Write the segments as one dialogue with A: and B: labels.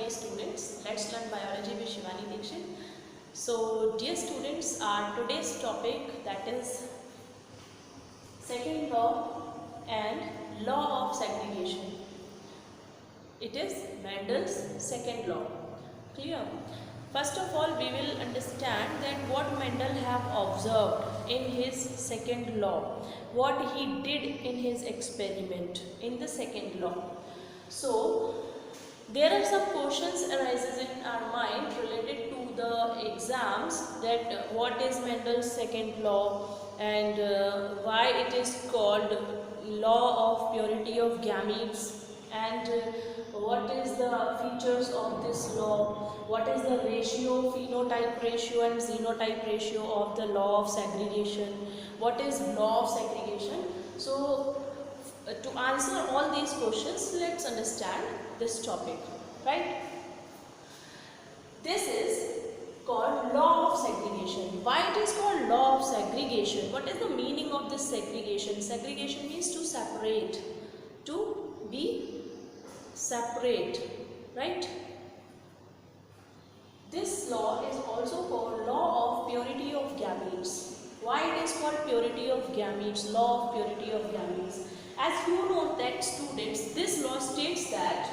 A: dear students. Let's learn biology with Shivani Dixit. So, dear students, our today's topic, that is second law and law of segregation. It is Mendel's second law. Clear? First of all, we will understand that what Mendel have observed in his second law, what he did in his experiment in the second law. So, there are some questions arises in our mind related to the exams, that what is Mendel's second law and why it is called law of purity of gametes, and what is the features of this law, what is the ratio, phenotype ratio and xenotype ratio of the law of segregation, what is law of segregation. So to answer all these questions, let's understand this topic, right? This is called law of segregation. Why it is called law of segregation? What is the meaning of this segregation? Segregation means to separate, to be separate, right? This law is also called law of purity of gametes. Why it is called purity of gametes, law of purity of gametes? As you know that students, this law states that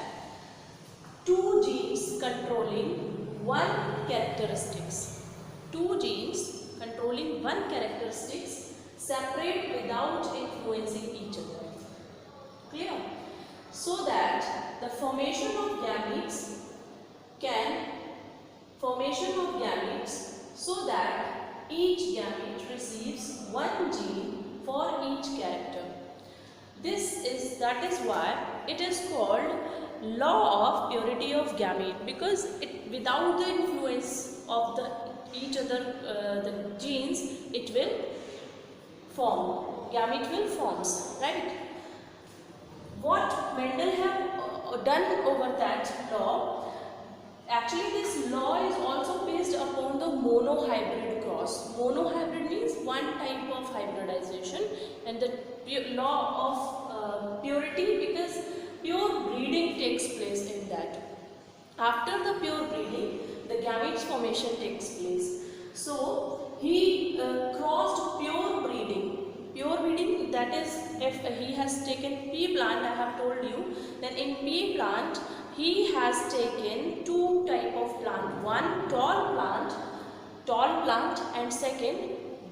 A: two genes controlling one characteristics, two genes controlling one characteristics separate without influencing each other. Clear? So that the formation of gametes so that each gamete receives one gene for each character. That is why it is called law of purity of gamete, because it, without the influence of each other the genes, it will form, gamete will forms, right? What Mendel have done over that law, actually this law is also based upon the monohybrid cross. Monohybrid means one type of hybridization, and the law of purity, because pure breeding takes place in that. After the pure breeding, the gametes formation takes place. So he crossed pure breeding. Pure breeding, that is, if he has taken pea plant, I have told you, then in pea plant he has taken two type of plant. One tall plant, and second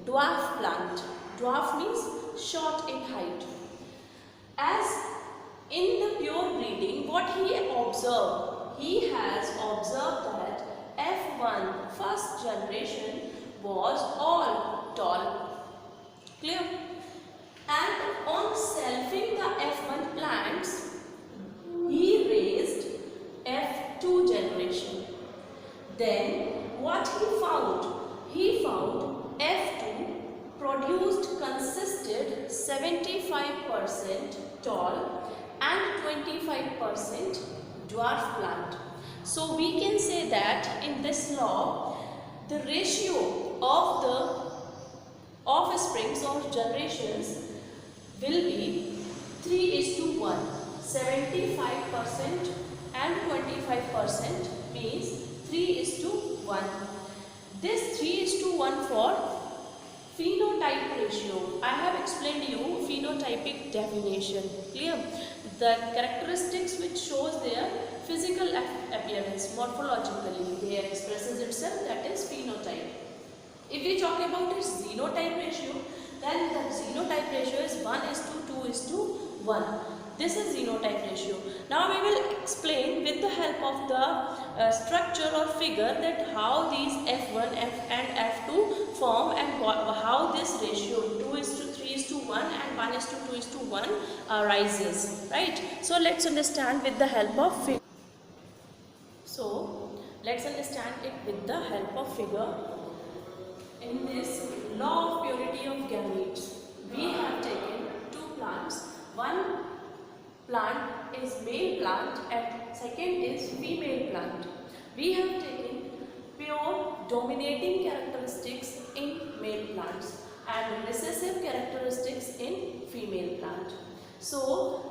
A: dwarf plant. Dwarf means short in height. As in the pure breeding, what he observed, he has observed that F1 first generation was all tall. Clear? And on selfing the F1 plants, he raised F2 generation. Then what he found? He found F2 consisted 75% tall and 25% dwarf plant. So we can say that in this law, the ratio of the offsprings or generations will be 3:1. 75% and 25% means 3:1. This 3:1 for phenotype ratio. I have explained you phenotypic definition. Clear? The characteristics which shows their physical appearance, morphologically, they expresses itself, that is phenotype. If we talk about its xenotype ratio, then the xenotype ratio is 1:2:1. This is xenotype ratio. Now we will explain with the help of the structure or figure that how these F1 and F2 form, and how this ratio 2:3:1 and 1:2:1 arises. Right? So let's understand with the help of figure. So let's understand it with the help of figure. In this law of purity of gametes, we have taken two plants. One plant is male plant and second is female plant. We have taken pure dominating characteristics in male plants and recessive characteristics in female plant. So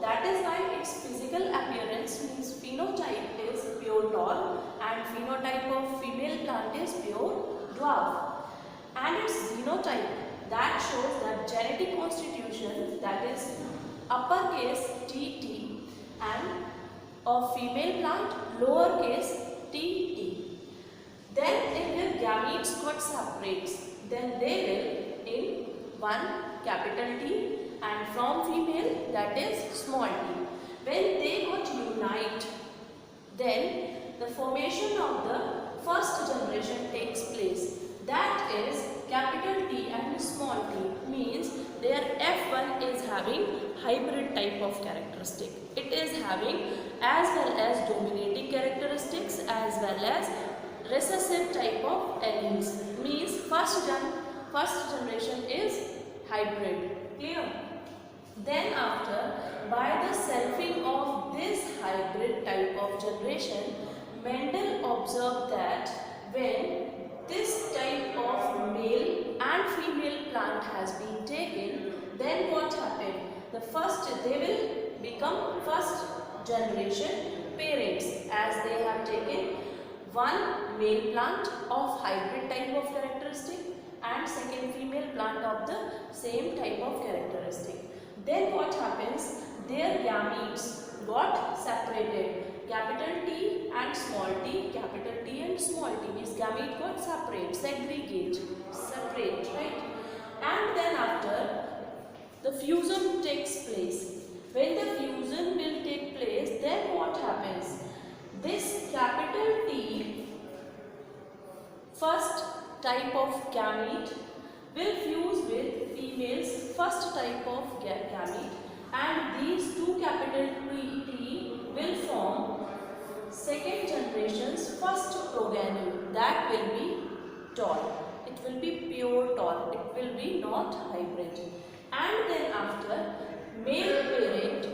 A: that is why its physical appearance means phenotype is pure tall, and phenotype of female plant is pure dwarf. And its genotype that shows that genetic constitution, that is uppercase TT, and of female plant lowercase TT. Then if their gametes got separates, then they will in one capital T, and from female, that is small t. When they got unite, then the formation of the first generation takes place. That is capital T and small t, means their F1 is having hybrid type of characteristic. It is having as well as dominating characteristics as well as recessive type of alleles, means first generation is hybrid. Clear? Then after, by the selfing of this hybrid type of generation, Mendel observed that when this type of male and female plant has been taken, then what happened? They will become first generation parents, as they have taken one male plant of hybrid type of characteristic and second female plant of the same type of characteristic. Then what happens? Their gametes got separated. Capital T and small t, capital T and small t, means gamete got separate, right? And then after, the fusion takes place. When the fusion will take place, then what happens? This capital T first type of gamete will fuse with female's first type of gamete, and these two capital T will form second generation's first progeny, that will be tall. It will be pure tall. It will be not hybrid. And then after, male parent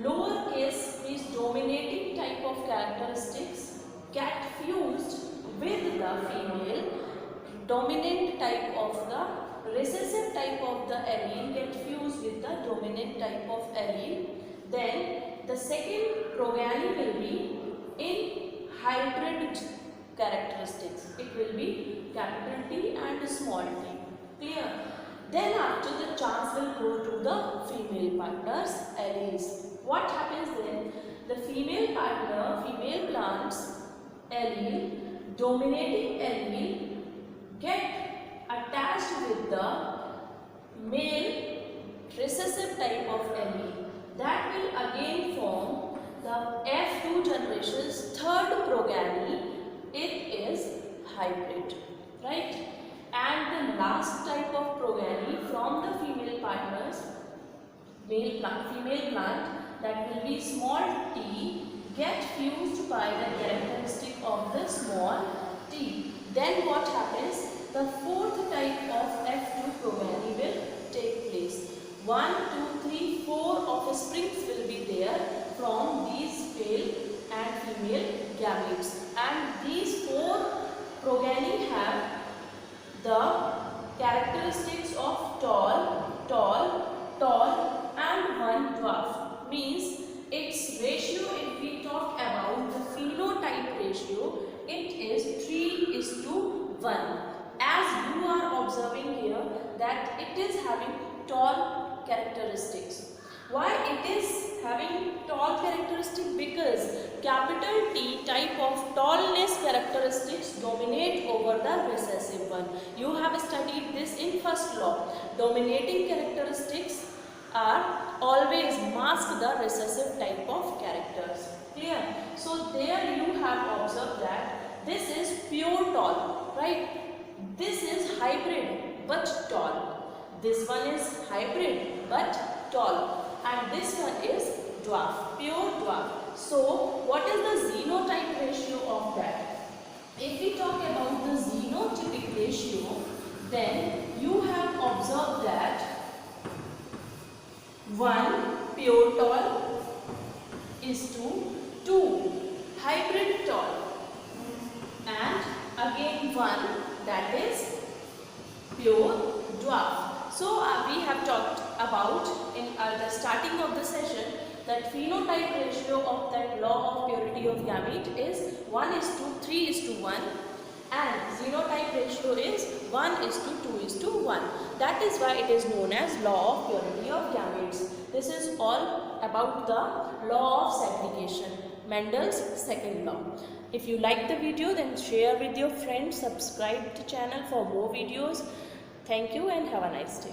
A: lowercase means dominating type of characteristics get fused with the female dominant type of the recessive type of the allele get fused with the dominant type of allele. Then the second progeny will be in hybrid characteristics. It will be capital T and small t. Clear? Then after, the chance will go to the female partner's alleles. What happens then? The female partner, female plant's allele, dominating allele, get attached with the male recessive type of allele. That will again form the F2 generation's third progeny. It is hybrid, right? And the last type of progeny from the female partners, female plant, that will be small t, get fused by the characteristic of the small t. Then what happens? The fourth type of F2 progeny will take place. 1, 2, 3, 4 offsprings will be there from these male and female gametes, and these 4 progeny have the characteristics of tall, and one dwarf. Means its ratio, if we talk about the phenotype ratio, it is 3:1. As you are observing here that it is having tall characteristics. Why it is having tall characteristic? Because capital T type of tallness characteristics dominate over the recessive one. You have studied this in first law. Dominating characteristics are always mask the recessive type of characters. Clear? So there you have observed that this is pure tall, right? This is hybrid but tall. This one is hybrid but tall. And this one is dwarf, pure dwarf. So what is the xenotype ratio of that? If we talk about the xenotypic ratio, then you have observed that 1 pure tall is to 2 hybrid tall, and again 1 that is pure dwarf. So we have talked about in the starting of the session that phenotype ratio of that law of purity purity of gamete is 1 is to 3 is to 1, and xenotype ratio is 1 is to 2 is to 1. That is why it is known as law of purity of gametes. This is all about the law of segregation, Mendel's second law. If you like the video, then share with your friends, subscribe to channel for more videos. Thank you and have a nice day.